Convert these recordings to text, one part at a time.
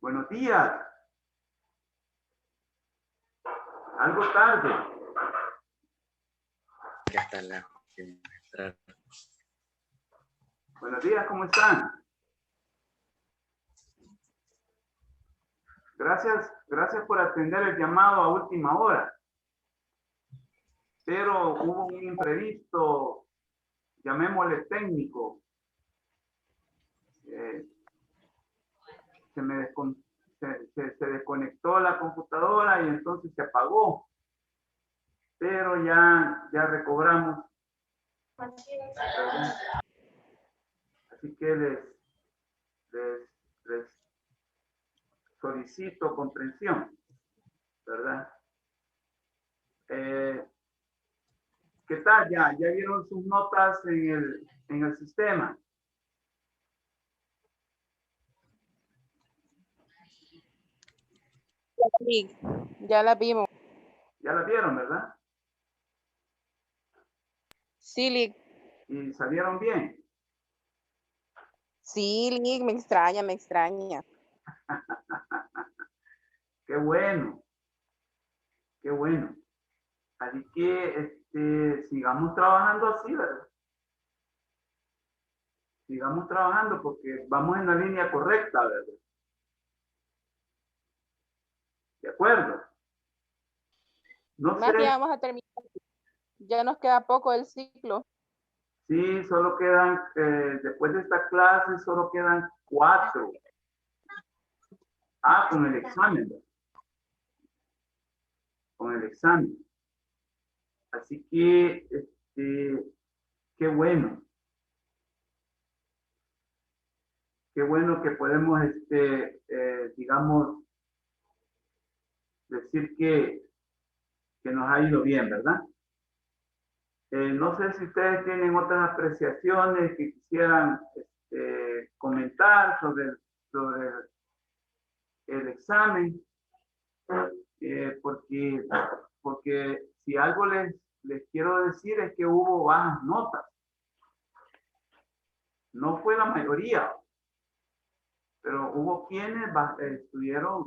Buenos días. Algo tarde. Ya está la... Buenos días, ¿cómo están? Gracias por atender el llamado a última hora. Pero hubo un imprevisto, llamémosle técnico. Se desconectó la computadora y entonces se apagó. Pero ya recobramos. Así que les solicito comprensión, ¿verdad? ¿Qué tal? ¿Ya vieron sus notas en el sistema? Sí, ya la vimos. Ya la vieron, ¿verdad? Sí, Lick. Y salieron bien. Sí, Lick, me extraña, me extraña. Qué bueno. Qué bueno. Así que sigamos trabajando así, ¿verdad? Sigamos trabajando porque vamos en la línea correcta, ¿verdad? ¿De acuerdo? No Más que sé. vamos a terminar. Ya nos queda poco del ciclo. Sí, solo quedan, después de esta clase, solo quedan 4. Ah, con el examen, ¿verdad? Con el examen. Así que, qué bueno. Qué bueno que podemos, digamos, decir que nos ha ido bien, ¿verdad? No sé si ustedes tienen otras apreciaciones que quisieran comentar sobre el examen, porque si algo les quiero decir es que hubo bajas notas. No fue la mayoría, pero hubo quienes estuvieron,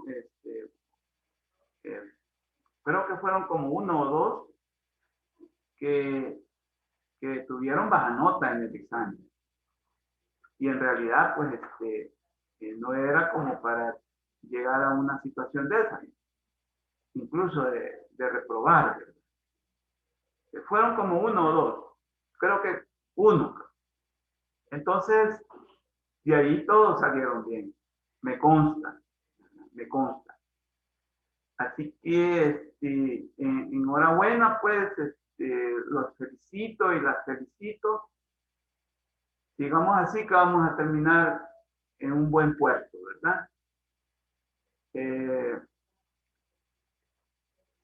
creo que fueron como 1 o 2 que tuvieron baja nota en el examen. Y en realidad, pues, no era como para llegar a una situación de esa, incluso de reprobar. Fueron como 1 o 2, creo que 1. Entonces, de ahí todos salieron bien, me consta. Así que, enhorabuena, pues, los felicito y las felicito. Digamos así que vamos a terminar en un buen puerto, ¿verdad?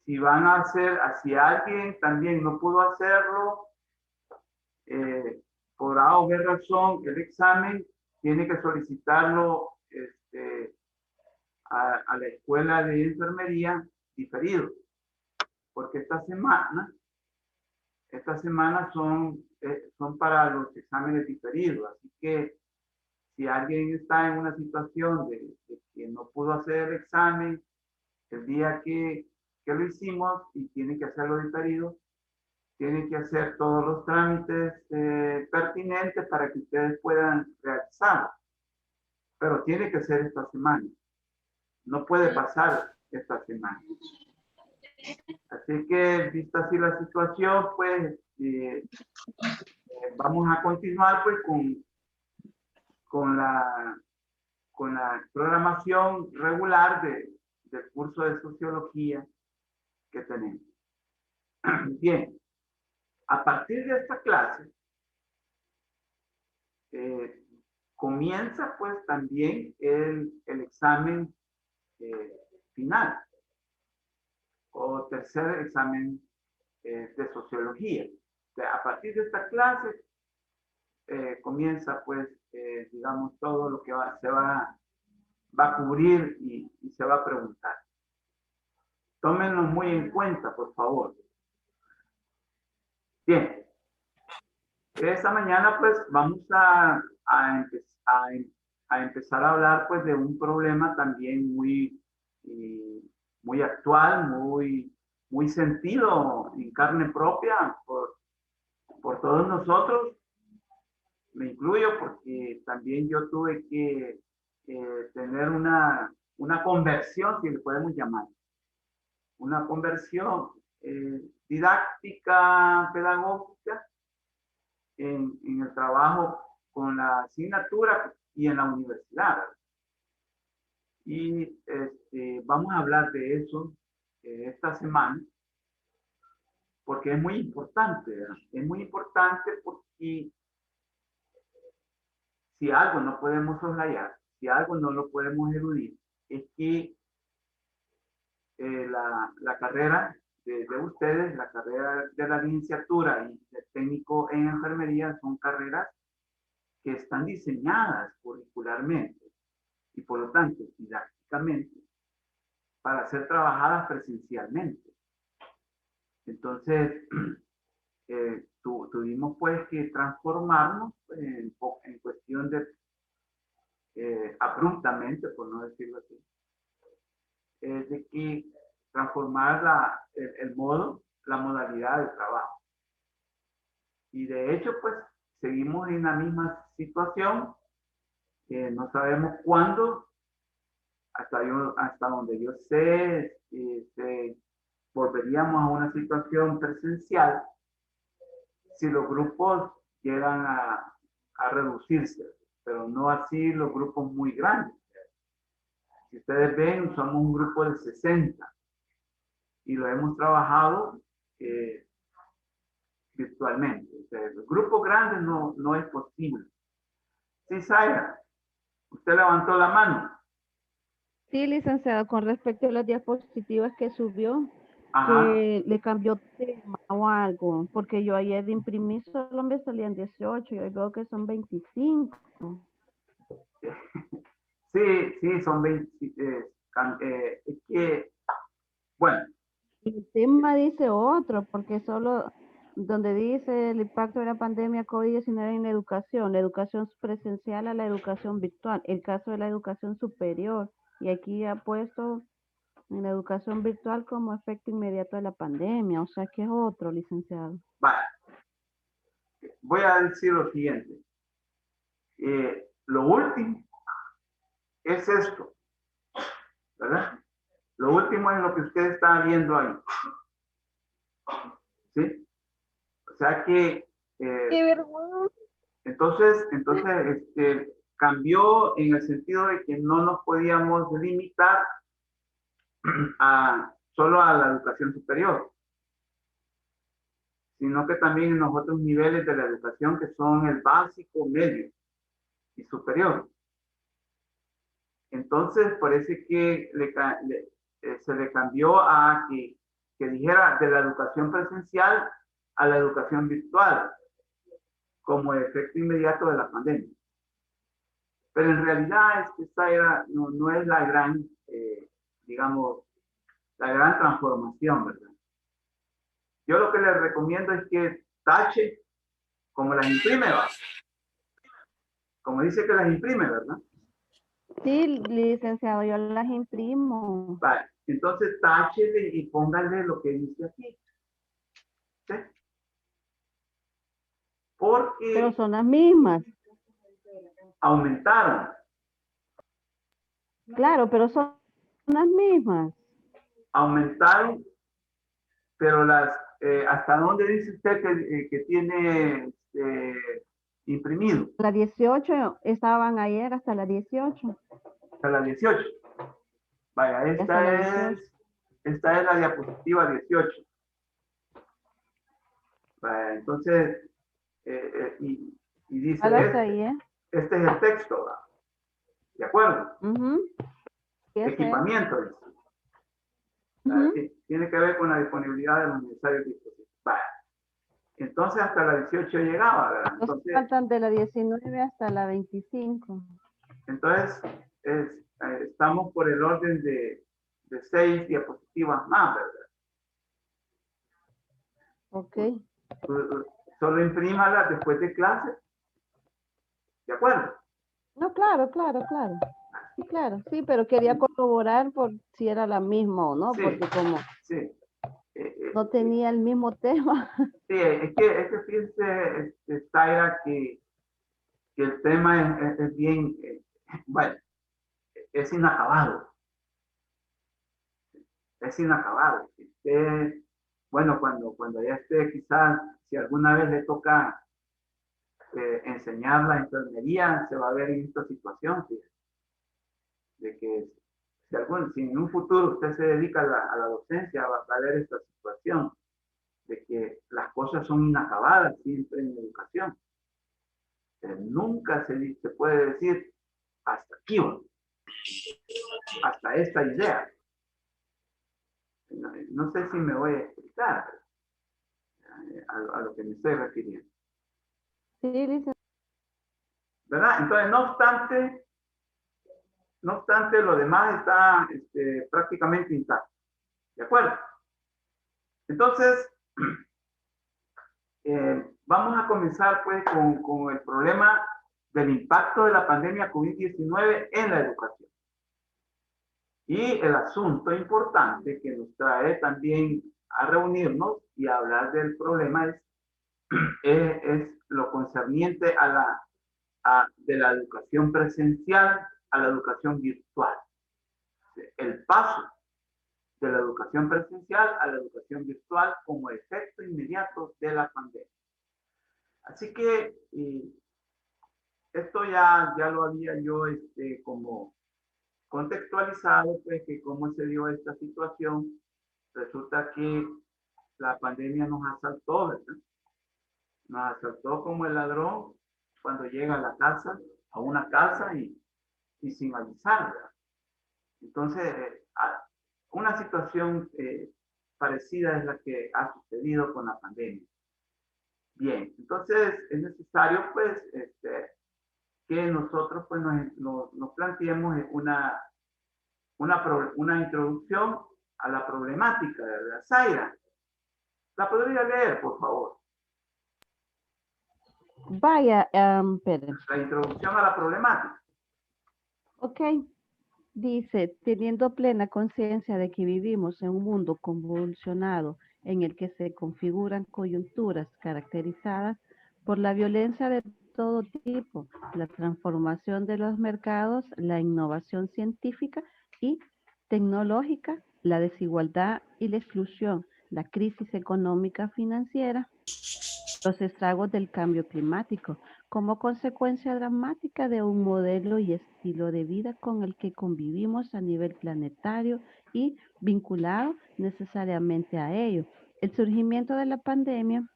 Si van a hacer, si alguien también no pudo hacerlo, por A o B razón, el examen tiene que solicitarlo a la escuela de enfermería diferido, porque esta semana son para los exámenes diferidos, así que si alguien está en una situación de que no pudo hacer el examen el día que lo hicimos y tiene que hacerlo diferido, tiene que hacer todos los trámites pertinentes para que ustedes puedan realizarlo. Pero tiene que ser esta semana. No puede pasar esta semana. Así que, vista así la situación, pues vamos a continuar pues con la programación regular del curso de sociología que tenemos. Bien, a partir de esta clase, comienza pues también el examen final o tercer examen de sociología. O sea, a partir de esta clase comienza pues, digamos, todo lo que se va a cubrir y se va a preguntar. Tómenlo muy en cuenta, por favor. Bien. Esta mañana pues vamos a a empezar a hablar pues de un problema también muy actual, muy sentido en carne propia por todos nosotros. Me incluyo porque también yo tuve que tener una conversión, si le podemos llamar, una conversión didáctica, pedagógica en el trabajo con la asignatura y en la universidad. Y vamos a hablar de eso esta semana, porque es muy importante, ¿verdad? Es muy importante porque si algo no podemos soslayar, si algo no lo podemos eludir, es que la carrera de ustedes, la carrera de la licenciatura y de técnico en enfermería son carreras que están diseñadas curricularmente y por lo tanto didácticamente para ser trabajadas presencialmente. Entonces, tuvimos pues que transformarnos en cuestión de abruptamente, por no decirlo así, de que transformar el modo, la modalidad de trabajo. Y de hecho, pues seguimos en la misma situación. No sabemos cuándo, hasta donde yo sé, volveríamos a una situación presencial si los grupos llegan a reducirse, pero no así los grupos muy grandes. Si ustedes ven, somos un grupo de 60 y lo hemos trabajado virtualmente. O sea, los grupos grandes no es posible. Sí, Zaira, usted levantó la mano. Sí, licenciado, con respecto a las diapositivas que subió, Ajá. que le cambió tema o algo, porque yo ayer imprimí solo me salían 18 y hoy veo que son 25. Sí, son 20. Es que, bueno, Y el tema dice otro, porque solo donde dice el impacto de la pandemia COVID-19 en la educación presencial a la educación virtual, el caso de la educación superior, y aquí ha puesto en la educación virtual como efecto inmediato de la pandemia, o sea que es otro, licenciado. vale, voy a decir lo siguiente. Lo último es esto, ¿verdad? Lo último es lo que usted está viendo ahí. ¿Sí? O sea que, ¡Qué vergüenza! entonces cambió en el sentido de que no nos podíamos limitar solo a la educación superior, sino que también en los otros niveles de la educación que son el básico, medio y superior. Entonces, parece que se le cambió a que dijera de la educación presencial a la educación virtual como efecto inmediato de la pandemia. Pero en realidad esta no es la gran, digamos, la gran transformación, ¿verdad? Yo lo que les recomiendo es que tache como las imprime, ¿va? Como dice que las imprime, ¿verdad? Sí, licenciado, yo las imprimo. Vale. Entonces táchele y póngale lo que dice aquí. ¿Sí? Pero Porque son las mismas. aumentaron. Claro, pero son las mismas. Aumentaron, pero ¿hasta dónde dice usted que tiene imprimido? Las 18 estaban ayer hasta las 18. Hasta la 18. Vaya, Hasta las 18. esta es la diapositiva 18. Vaya, entonces, y dice, Hasta ahí, ¿eh? este es el texto, ¿va? ¿De acuerdo? Equipamiento, dice. Tiene que ver con la disponibilidad de los necesarios dispositivos. Vale. Entonces hasta la 18 llegaba, ¿verdad? Entonces faltan de la 19 hasta la 25. Entonces estamos por el orden de 6 diapositivas más, ¿verdad? Ok. Solo imprímala después de clase. ¿De acuerdo? No, claro, claro, claro. Sí, claro, sí, pero quería corroborar por si era la misma o no, Sí, porque como sí. no tenía el mismo tema. Sí, es que fíjense, Zaira, que el tema es bien, bueno, es inacabado, es inacabado. Bueno, cuando ya esté, quizás, si alguna vez le toca enseñar la enfermería, se va a ver en esta situación, ¿sí? De que si en un futuro usted se dedica a la docencia, va a haber esta situación de que las cosas son inacabadas siempre en educación. Nunca se puede decir hasta aquí, hasta esta idea. No sé si me voy a explicar a lo que me estoy refiriendo. Sí, licenciado. ¿Verdad? Entonces, no obstante, lo demás está prácticamente intacto. ¿De acuerdo? Entonces, vamos a comenzar pues con el problema del impacto de la pandemia COVID-19 en la educación. Y el asunto importante que nos trae también a reunirnos y a hablar del problema es lo concerniente de la educación presencial a la educación virtual. El paso de la educación presencial a la educación virtual como efecto inmediato de la pandemia. Así que esto ya lo había yo como contextualizado, pues que cómo se dio esta situación. Resulta que la pandemia nos asaltó, ¿verdad? Nos asaltó como el ladrón cuando llega a una casa y sin avisar, ¿verdad? Entonces, una situación parecida es la que ha sucedido con la pandemia. Bien, entonces es necesario pues que nosotros pues nos planteemos una introducción a la problemática de la Zaira. ¿La podría leer, por favor? Vaya, espere. La introducción a la problemática. Ok, dice, teniendo plena conciencia de que vivimos en un mundo convulsionado en el que se configuran coyunturas caracterizadas por la violencia de todo tipo, la transformación de los mercados, la innovación científica y tecnológica, la desigualdad y la exclusión, la crisis económica financiera, los estragos del cambio climático, como consecuencia dramática de un modelo y estilo de vida con el que convivimos a nivel planetario y vinculado necesariamente a ello. El surgimiento de la pandemia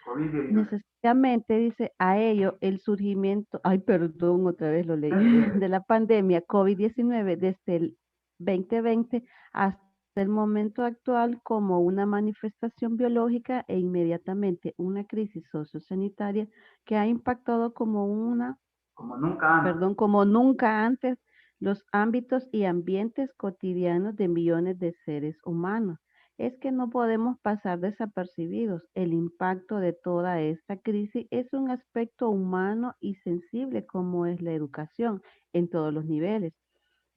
COVID-19. necesariamente dice a ello el surgimiento, ay, perdón, otra vez lo leí, de la pandemia COVID-19 desde el 2020 hasta el momento actual como una manifestación biológica e inmediatamente una crisis sociosanitaria que ha impactado Como nunca antes. como nunca antes los ámbitos y ambientes cotidianos de millones de seres humanos. Es que no podemos pasar desapercibidos. El impacto de toda esta crisis es un aspecto humano y sensible como es la educación en todos los niveles.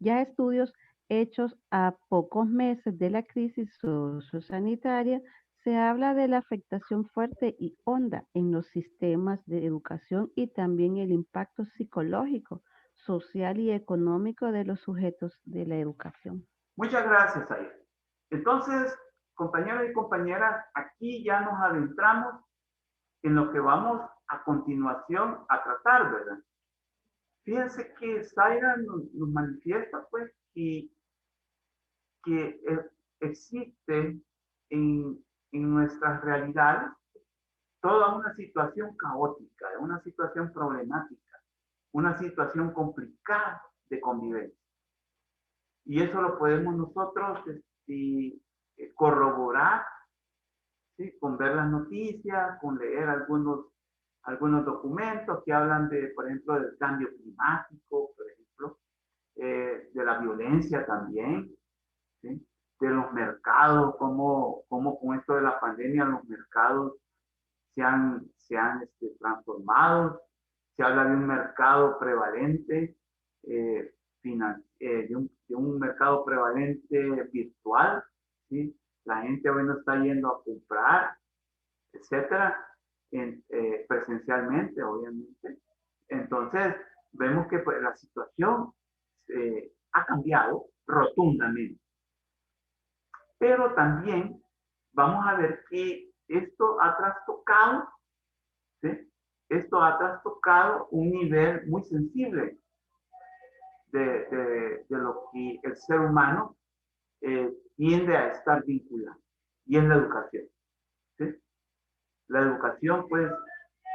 Ya estudios hechos a pocos meses de la crisis sociosanitaria se habla de la afectación fuerte y honda en los sistemas de educación y también el impacto psicológico, social y económico de los sujetos de la educación. Muchas gracias, Aida. Entonces, compañeros y compañeras, aquí ya nos adentramos en lo que vamos a continuación a tratar, ¿verdad? Fíjense que Zaira nos manifiesta, pues, que existe en nuestras realidades toda una situación caótica, una situación problemática, una situación complicada de convivencia. Y eso lo podemos nosotros corroborar, ¿sí? Con ver las noticias, con leer algunos documentos que hablan por ejemplo, del cambio climático, por ejemplo, de la violencia también, ¿sí? De los mercados, cómo con esto de la pandemia los mercados se han transformado, se habla de un mercado prevalente, de un mercado prevalente virtual, ¿sí? La gente hoy no está yendo a comprar, etcétera, presencialmente, obviamente. Entonces, vemos que pues, la situación ha cambiado rotundamente. Pero también vamos a ver que esto ha trastocado, ¿sí? Esto ha trastocado un nivel muy sensible de lo que el ser humano tiende a estar vinculado, y es la educación, ¿sí? La educación, pues,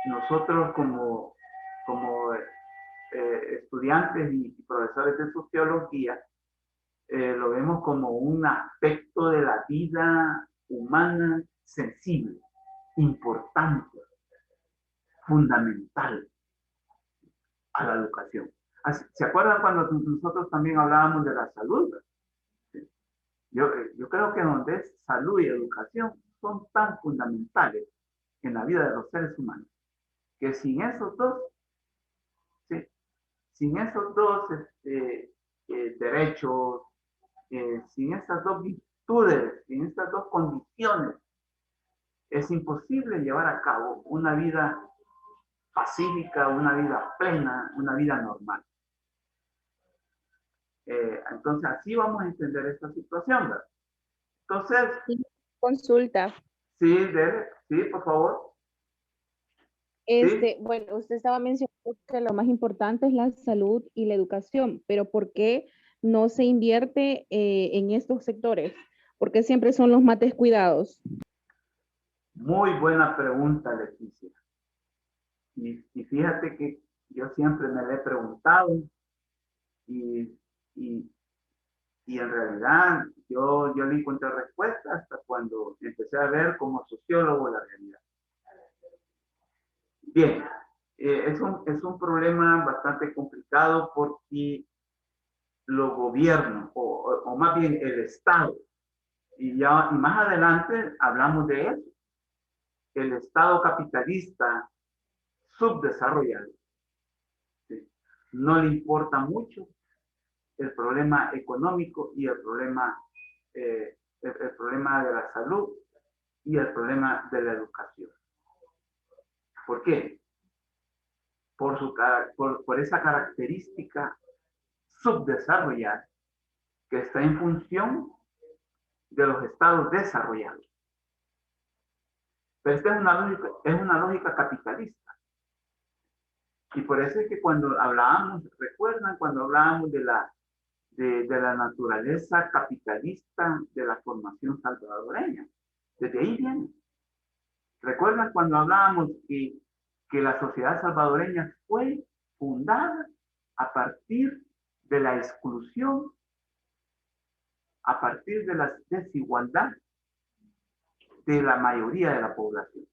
nosotros como estudiantes y profesores de sociología, lo vemos como un aspecto de la vida humana sensible, importante, fundamental a la educación. ¿Se acuerdan cuando nosotros también hablábamos de la salud? Yo creo que donde es salud y educación son tan fundamentales en la vida de los seres humanos, que sin esos dos, ¿sí? Sin esos dos derechos, sin estas dos virtudes, sin estas dos condiciones, es imposible llevar a cabo una vida pacífica, una vida plena, una vida normal. Entonces, así vamos a entender esta situación, ¿verdad? Entonces, Consulta. sí, Derek, sí, por favor. Sí. Bueno, usted estaba mencionando que lo más importante es la salud y la educación, pero ¿por qué no se invierte en estos sectores? ¿Por qué siempre son los más descuidados? Muy buena pregunta, Leticia. Y fíjate que yo siempre me la he preguntado y en realidad yo le encontré respuesta hasta cuando empecé a ver como sociólogo la realidad. Bien, es un problema bastante complicado porque los gobiernos, o más bien el Estado, y más adelante hablamos de eso, el Estado capitalista subdesarrollado, ¿sí? No le importa mucho el problema económico y el problema de la salud y el problema de la educación. ¿Por qué? Por esa característica subdesarrollada que está en función de los estados desarrollados. Pero esta es una lógica capitalista. Y por eso es que cuando hablábamos, recuerdan cuando hablábamos de la naturaleza capitalista de la formación salvadoreña. Desde ahí viene. Recuerdan cuando hablábamos que la sociedad salvadoreña fue fundada a partir de la exclusión, a partir de la desigualdad de la mayoría de la población.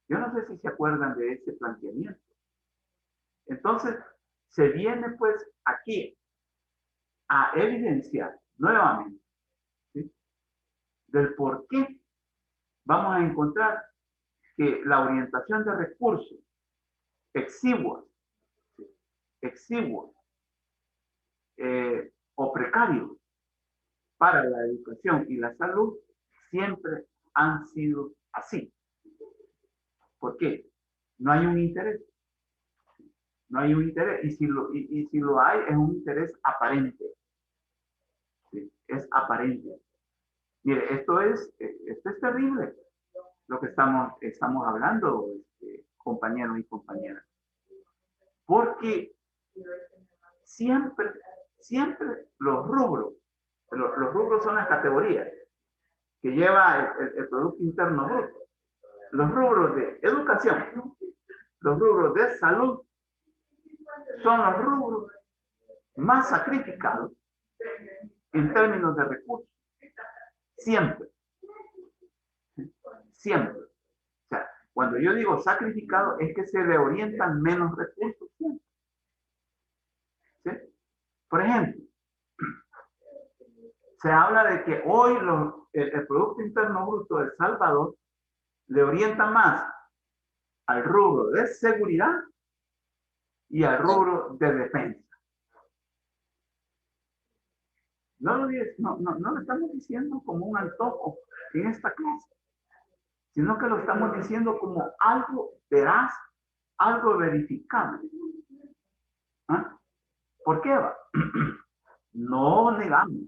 Yo no sé si se acuerdan de ese planteamiento. Entonces, se viene pues aquí a evidenciar nuevamente, ¿sí?, del por qué vamos a encontrar que la orientación de recursos exiguos, ¿sí?, o precarios para la educación y la salud siempre han sido así. ¿Por qué? No hay un interés. No hay un interés, y si lo hay, es un interés aparente. ¿Sí? Es aparente. Mire, esto es terrible, lo que estamos hablando, compañeros y compañeras. Porque siempre los rubros son las categorías que lleva el Producto Interno Bruto. Los rubros de educación, los rubros de salud, son los rubros más sacrificados en términos de recursos. Siempre. Siempre. O sea, cuando yo digo sacrificado, es que se le orientan menos recursos siempre. ¿Sí? Por ejemplo, se habla de que hoy el Producto Interno Bruto de El Salvador le orienta más al rubro de seguridad y al rubro de defensa. No lo estamos diciendo como un antojo en esta clase, sino que lo estamos diciendo como algo veraz, algo verificable. ¿Ah? ¿Por qué va? No negamos,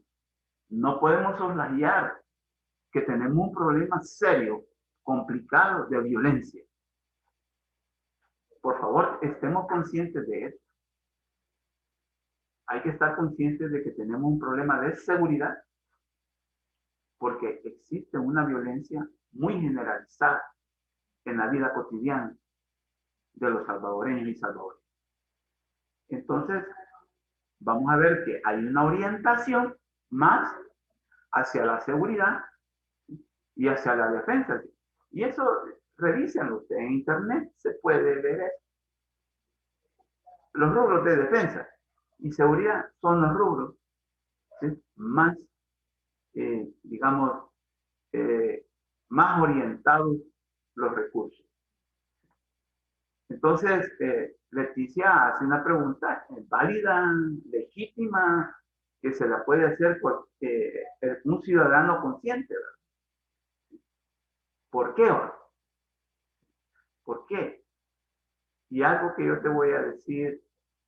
no podemos soslayar que tenemos un problema serio, complicado de violencia. Por favor, estemos conscientes de esto. Hay que estar conscientes de que tenemos un problema de seguridad porque existe una violencia muy generalizada en la vida cotidiana de los salvadoreños y salvadoreñas. Entonces, vamos a ver que hay una orientación más hacia la seguridad y hacia la defensa. Y eso, revísenlo ustedes en internet, se puede ver eso. Los rubros de defensa y seguridad son los rubros, ¿sí?, más, digamos, más orientados los recursos. Entonces, Leticia hace una pregunta válida, legítima, que se la puede hacer por un ciudadano consciente, ¿verdad? ¿Por qué? ¿Por qué? Y algo que yo te voy a decir,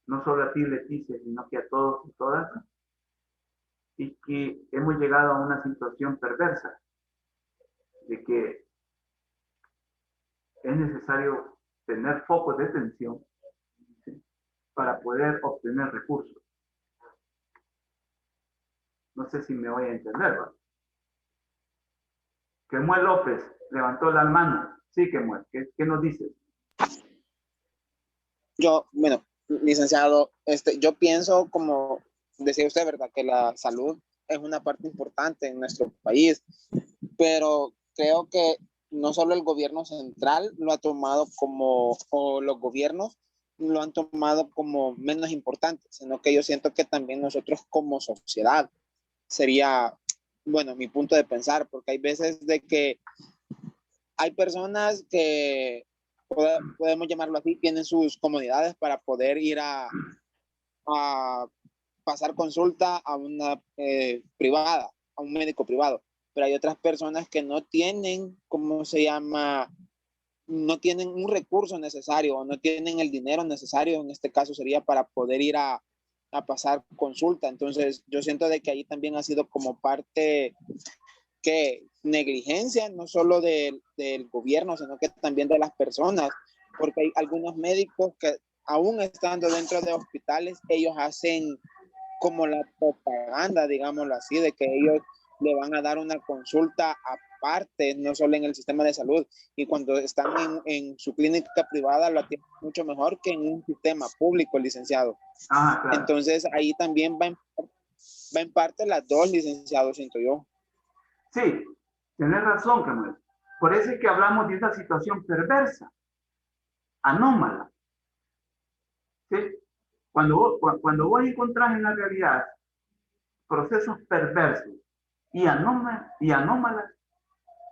no solo a ti, Leticia, sino que a todos y todas, y que hemos llegado a una situación perversa de que es necesario tener focos de tensión, ¿sí?, para poder obtener recursos. No sé si me voy a entender, ¿verdad? Kemuel López levantó la mano. Sí, Kemuel, ¿qué nos dices? Bueno, licenciado, yo pienso, como decía usted, ¿verdad?, que la salud es una parte importante en nuestro país, pero creo que no solo el gobierno central lo ha tomado como, o los gobiernos lo han tomado como menos importante, sino que yo siento que también nosotros como sociedad sería, bueno, mi punto de pensar, porque hay veces de que hay personas que podemos llamarlo así, tienen sus comodidades para poder ir a pasar consulta a una privada, a un médico privado. Pero hay otras personas que no tienen, ¿cómo se llama? No tienen un recurso necesario o no tienen el dinero necesario, en este caso sería para poder ir a pasar consulta. Entonces, yo siento de que ahí también ha sido como parte que negligencia, no solo del gobierno, sino que también de las personas, porque hay algunos médicos que aún estando dentro de hospitales, ellos hacen como la propaganda, digámoslo así, de que ellos le van a dar una consulta aparte, no solo en el sistema de salud, y cuando están en su clínica privada lo atienden mucho mejor que en un sistema público, licenciado. Claro. Entonces ahí también va en parte las dos, licenciado, siento yo. Sí, tenés razón, Kemuel. Por eso es que hablamos de esta situación perversa, anómala. ¿Sí? Cuando vos encontrás en la realidad procesos perversos y anómalas,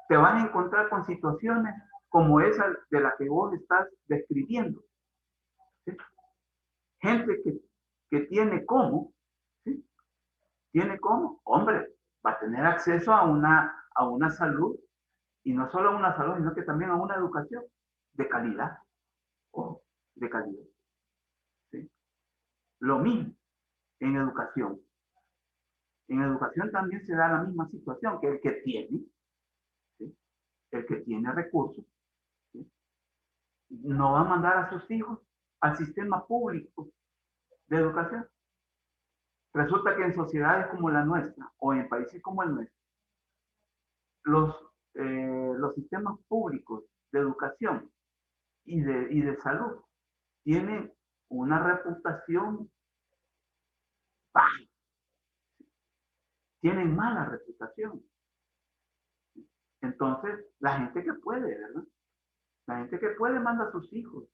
te vas a encontrar con situaciones como esa de la que vos estás describiendo. ¿Sí? Gente que tiene cómo, ¿sí?, tiene cómo, hombre, va a tener acceso a una salud, y no solo a una salud, sino que también a una educación de calidad. De calidad. ¿Sí? Lo mismo en educación. En educación también se da la misma situación, que el que tiene, ¿sí?, el que tiene recursos, ¿sí?, no va a mandar a sus hijos al sistema público de educación. Resulta que en sociedades como la nuestra o en países como el nuestro, los sistemas públicos de educación y de salud tienen una reputación baja, tienen mala reputación. Entonces, la gente que puede, ¿verdad? La gente que puede manda a sus hijos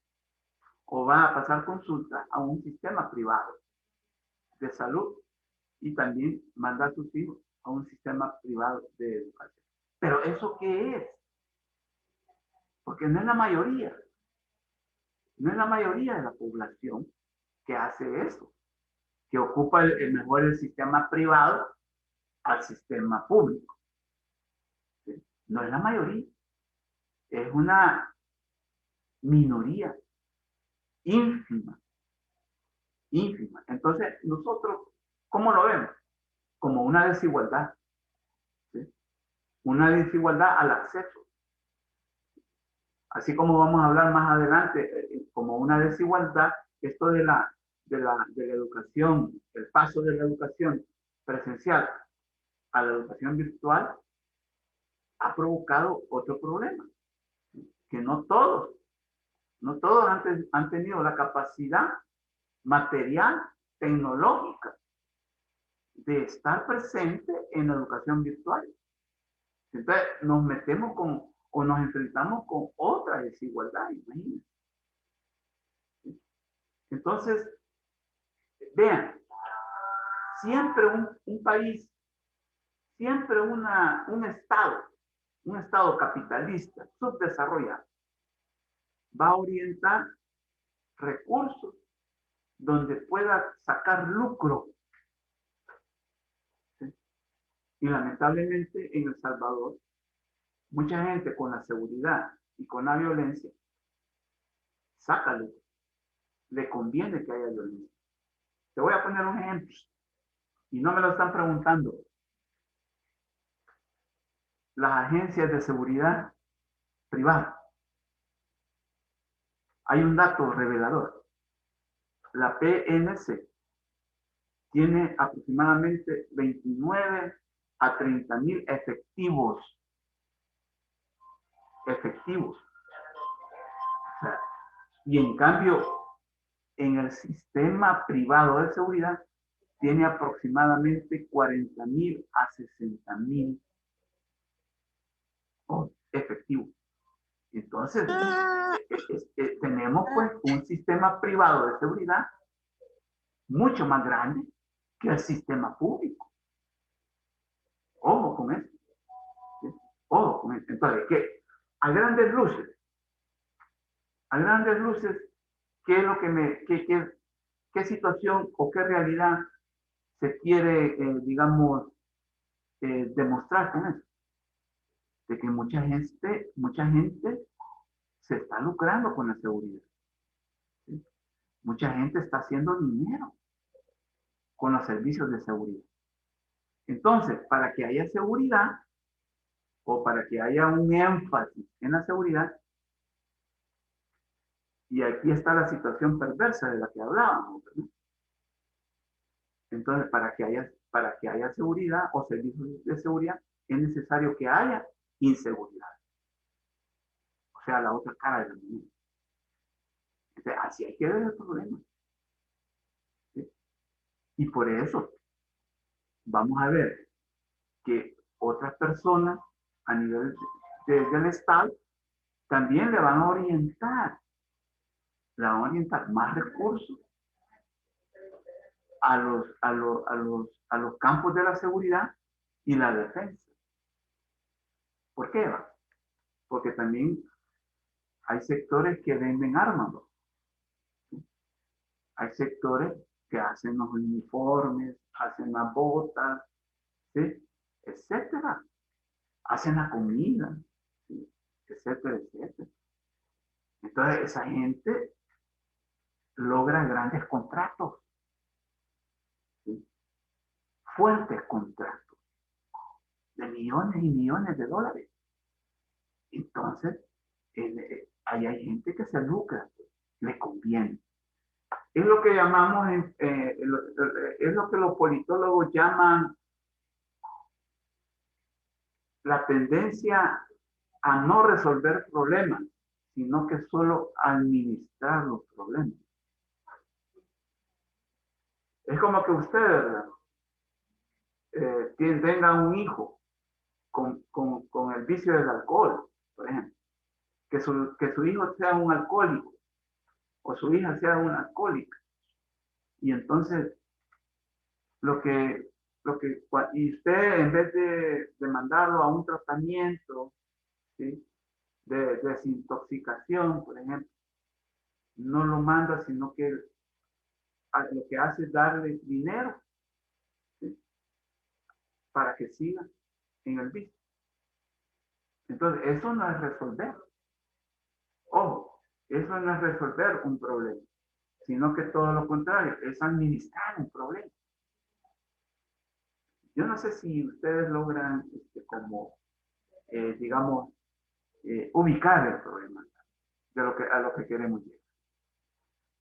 o va a pasar consulta a un sistema privado de salud y también manda a sus hijos a un sistema privado de educación. Pero ¿eso qué es? Porque no es la mayoría. No es la mayoría de la población que hace eso, que ocupa mejor el sistema privado al sistema público. ¿Sí? No es la mayoría, es una minoría ínfima, ínfima. Entonces, nosotros, ¿cómo lo vemos? Como una desigualdad, ¿sí? Una desigualdad al acceso. Así como vamos a hablar más adelante, como una desigualdad, esto de la educación, el paso de la educación presencial a la educación virtual, ha provocado otro problema, que no todos han tenido la capacidad material, tecnológica, de estar presente en la educación virtual. Entonces, nos metemos o nos enfrentamos con otra desigualdad, imagínense. Entonces, vean, siempre un país, siempre un estado capitalista, subdesarrollado, va a orientar recursos donde pueda sacar lucro. ¿Sí? Y lamentablemente en El Salvador, mucha gente con la seguridad y con la violencia saca lucro. Le conviene que haya violencia. Te voy a poner un ejemplo y no me lo están preguntando. Las agencias de seguridad privada. Hay un dato revelador. La PNC tiene aproximadamente 29 a 30,000 efectivos. Efectivos. O sea, y en cambio, en el sistema privado de seguridad, tiene aproximadamente 40,000 a 60,000 efectivos. Entonces, tenemos pues un sistema privado de seguridad mucho más grande que el sistema público. Ojo con eso. ¿Sí? Ojo con eso. Entonces, que a grandes luces, ¿qué es lo que qué situación o qué realidad se quiere, digamos, demostrar con eso? De que mucha gente se está lucrando con la seguridad. ¿Sí? Mucha gente está haciendo dinero con los servicios de seguridad. Entonces, para que haya seguridad o para que haya un énfasis en la seguridad, y aquí está la situación perversa de la que hablábamos, ¿no? Entonces, para que haya seguridad o servicios de seguridad, es necesario que haya inseguridad. O sea, la otra cara de la moneda. Entonces, así hay que ver el problema. ¿Sí? Y por eso vamos a ver que otras personas a nivel del Estado también le van a orientar más recursos a los campos de la seguridad y la defensa. ¿Por qué? Porque también hay sectores que venden armas, ¿no? ¿Sí? Hay sectores que hacen los uniformes, hacen las botas, ¿sí? Etcétera. Hacen la comida, ¿sí? Etcétera, etcétera. Entonces, esa gente logra grandes contratos, ¿sí? Fuertes contratos de millones y millones de dólares. Entonces, ahí hay gente que se lucra, le conviene. Es lo que llamamos, es lo que los politólogos llaman la tendencia a no resolver problemas, sino que solo administrar los problemas. Es como que usted tenga un hijo con el vicio del alcohol, por ejemplo. Que su hijo sea un alcohólico o su hija sea una alcohólica. Y entonces, y usted en vez de mandarlo a un tratamiento, ¿sí?, de desintoxicación, por ejemplo, no lo manda, sino que lo que hace es darle dinero, ¿sí? Para que siga en el vicio. Entonces, eso no es resolver. Ojo, eso no es resolver un problema, sino que todo lo contrario, es administrar un problema. Yo no sé si ustedes logran, como, digamos, ubicar el problema de a lo que queremos llegar.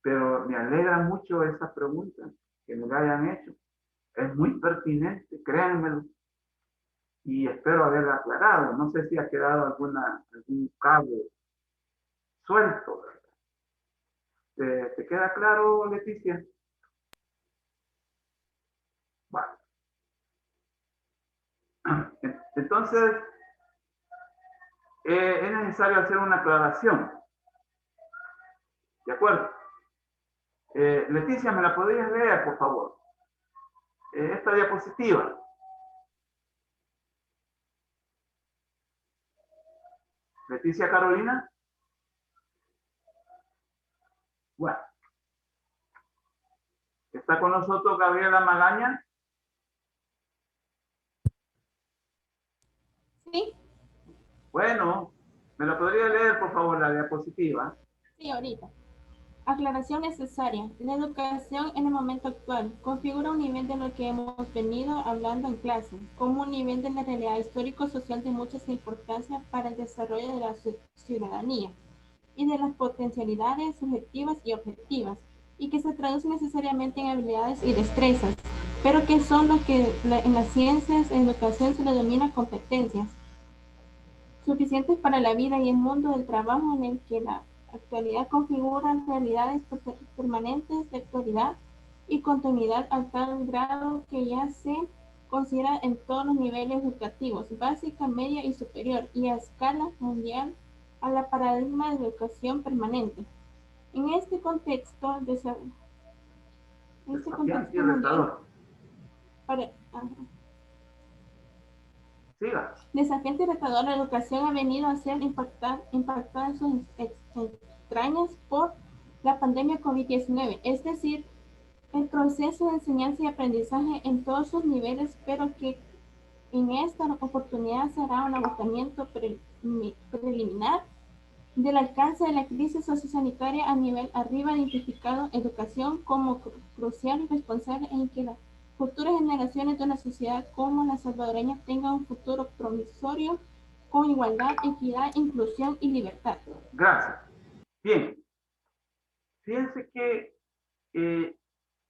Pero me alegra mucho esa pregunta que me la hayan hecho. Es muy pertinente, créanmelo, y espero haberla aclarado. No sé si ha quedado algún cabo suelto. ¿Te queda claro, Leticia? Bueno. Entonces, es necesario hacer una aclaración. ¿De acuerdo? Leticia, ¿me la podrías leer, por favor? Esta diapositiva. Leticia Carolina. Bueno. ¿Está con nosotros Gabriela Magaña? Sí, Bueno, ¿me la podría leer, por favor, la diapositiva? sí, ahorita. Aclaración necesaria. La educación en el momento actual configura un nivel de lo que hemos venido hablando en clase, como un nivel de la realidad histórico-social de mucha importancia para el desarrollo de la ciudadanía y de las potencialidades subjetivas y objetivas, y que se traduce necesariamente en habilidades y destrezas, pero que son lo que en las ciencias, en educación se le denomina competencias, suficientes para la vida y el mundo del trabajo en el que la actualidad configura realidades permanentes de actualidad y continuidad a tal grado que ya se considera en todos los niveles educativos, básica, media y superior, y a escala mundial a la paradigma de educación permanente. En este contexto, mundial, para, Siga. desafiante y retador, la educación ha venido a ser impactada en sus entrañas por la pandemia COVID-19, es decir, el proceso de enseñanza y aprendizaje en todos sus niveles, pero que en esta oportunidad será un agotamiento preliminar del alcance de la crisis sociosanitaria a nivel arriba identificado educación como crucial y responsable en que las futuras generaciones de una sociedad como la salvadoreña tengan un futuro promisorio con igualdad, equidad, inclusión y libertad. Gracias. Bien. Fíjense que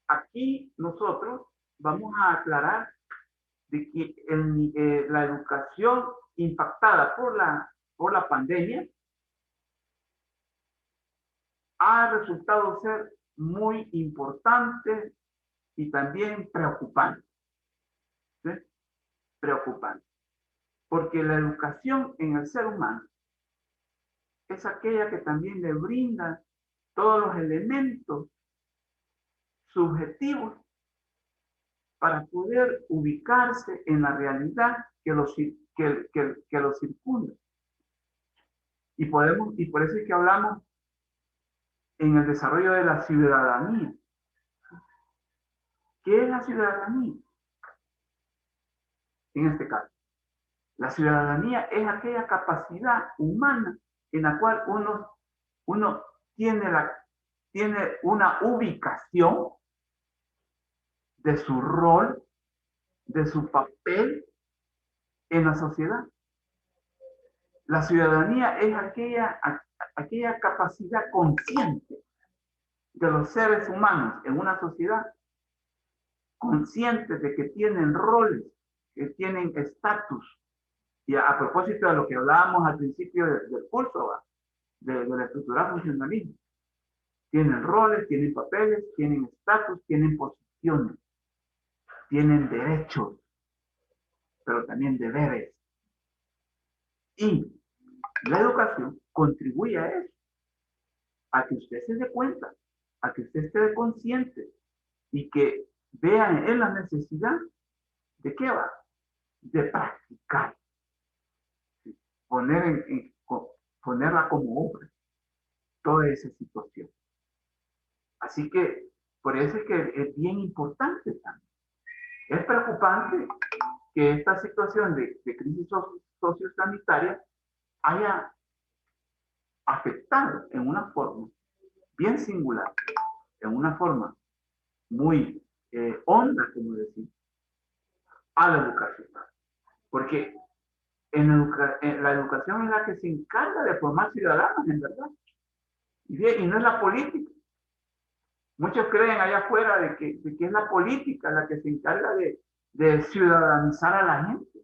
aquí nosotros vamos a aclarar de que la educación impactada por la pandemia ha resultado ser muy importante y también preocupante. ¿Sí? Preocupante. Porque la educación en el ser humano es aquella que también le brinda todos los elementos subjetivos para poder ubicarse en la realidad que lo circunda. Y por eso es que hablamos en el desarrollo de la ciudadanía. ¿Qué es la ciudadanía? En este caso, la ciudadanía es aquella capacidad humana en la cual uno tiene una ubicación de su rol, de su papel en la sociedad. La ciudadanía es aquella capacidad consciente de los seres humanos en una sociedad, conscientes de que tienen roles, que tienen estatus. Y a propósito de lo que hablábamos al principio del curso, de la estructura funcionalismo, tienen roles, tienen papeles, tienen estatus, tienen posiciones, tienen derechos, pero también deberes. Y la educación contribuye a eso, a que usted se dé cuenta, a que usted esté consciente y que vean en la necesidad de qué va, de practicar, ponerla como obra, toda esa situación. Así que Por eso es que es bien importante también. Es preocupante que esta situación de crisis sociosanitaria haya afectado en una forma bien singular, en una forma muy honda, como decir, a la educación. Porque la educación es la que se encarga de formar ciudadanos, en verdad. Y no es la política. Muchos creen allá afuera de que es la política la que se encarga de ciudadanizar a la gente.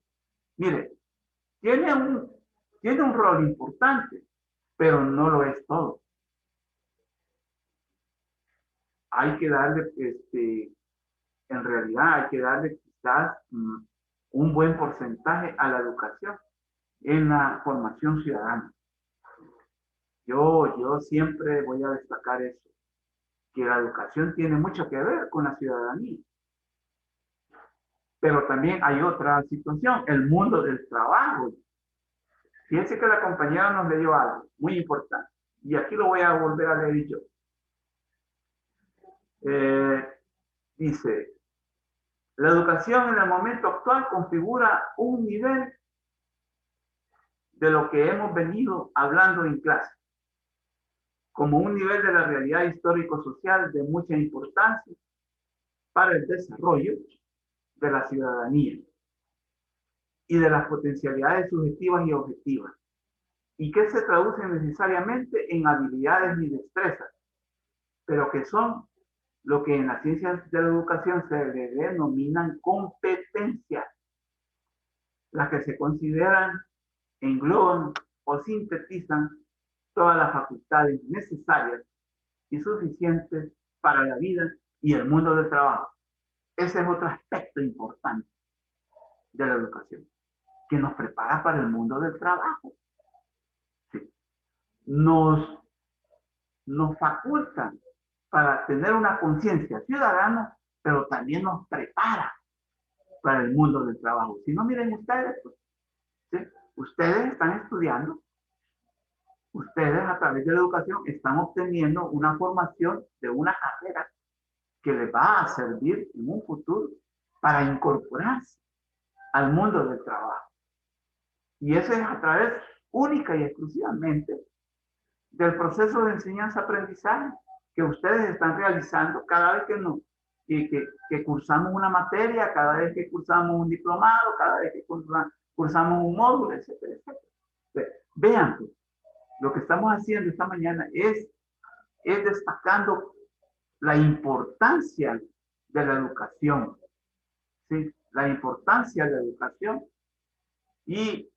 Mire, tiene un rol importante, pero no lo es todo. Hay que darle, en realidad, hay que darle quizás un buen porcentaje a la educación en la formación ciudadana. Yo siempre voy a destacar eso, que la educación tiene mucho que ver con la ciudadanía. Pero también hay otra situación, el mundo del trabajo. Fíjense que la compañera nos leyó algo muy importante. Y aquí lo voy a volver a leer yo. Dice, la educación en el momento actual configura un nivel de lo que hemos venido hablando en clase, como un nivel de la realidad histórico-social de mucha importancia para el desarrollo de la ciudadanía y de las potencialidades subjetivas y objetivas, y que se traducen necesariamente en habilidades y destrezas, pero que son lo que en las ciencias de la educación se le denominan competencias, las que se consideran, engloban o sintetizan todas las facultades necesarias y suficientes para la vida y el mundo del trabajo. Ese es otro aspecto importante de la educación, que nos prepara para el mundo del trabajo. Sí. Nos faculta para tener una conciencia ciudadana, pero también nos prepara para el mundo del trabajo. Si no, miren ustedes, pues, ¿sí? Ustedes están estudiando, ustedes a través de la educación están obteniendo una formación de una carrera que les va a servir en un futuro para incorporarse al mundo del trabajo. Y eso es a través única y exclusivamente del proceso de enseñanza-aprendizaje que ustedes están realizando cada vez que cursamos una materia, cada vez que cursamos un diplomado, cada vez que cursamos un módulo, etcétera, etcétera. Vean, pues, lo que estamos haciendo esta mañana es destacando la importancia de la educación, ¿sí? La importancia de la educación. Y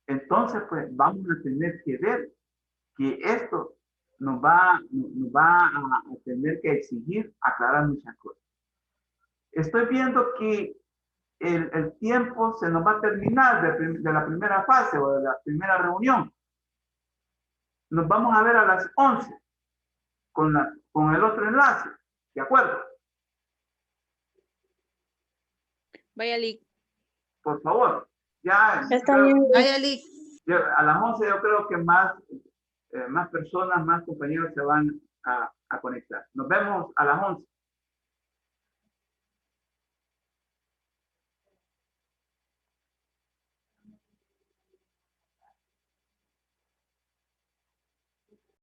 entonces, pues, vamos a tener que ver que esto nos va a tener que exigir aclarar muchas cosas. Estoy viendo que el tiempo se nos va a terminar de la primera fase o de la primera reunión. Nos vamos a ver a las 11 con el otro enlace. ¿De acuerdo? Vaya, Lick. Por favor. Ya Está bien. Vaya, Lick. A las 11 yo creo que más personas, más compañeros se van a conectar. Nos vemos a las 11.